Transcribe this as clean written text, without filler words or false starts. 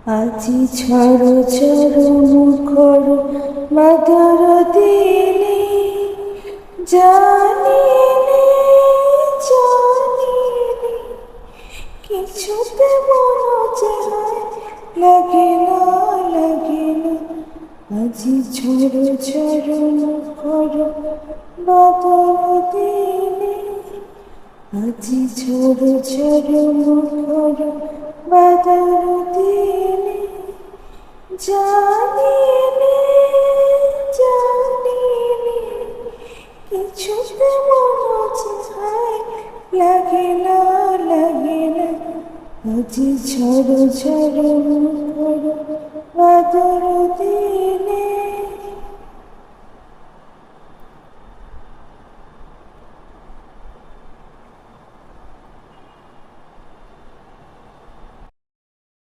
আজি ঝড় ঝড় মুখর মধুর দিনে জানিলে জানিলে কিছুতে মন চায় লাগে না লাগে না। আজি ঝড় ঝড় মুখর মধুর দিনে আজি ঝড় ঝড় মুখর মধুর দিনে জানিলে জানিলে কিছুতে মন চায় লাগে না লাগে না। আজি ঝড় ঝড় মুখর মধুর দিনে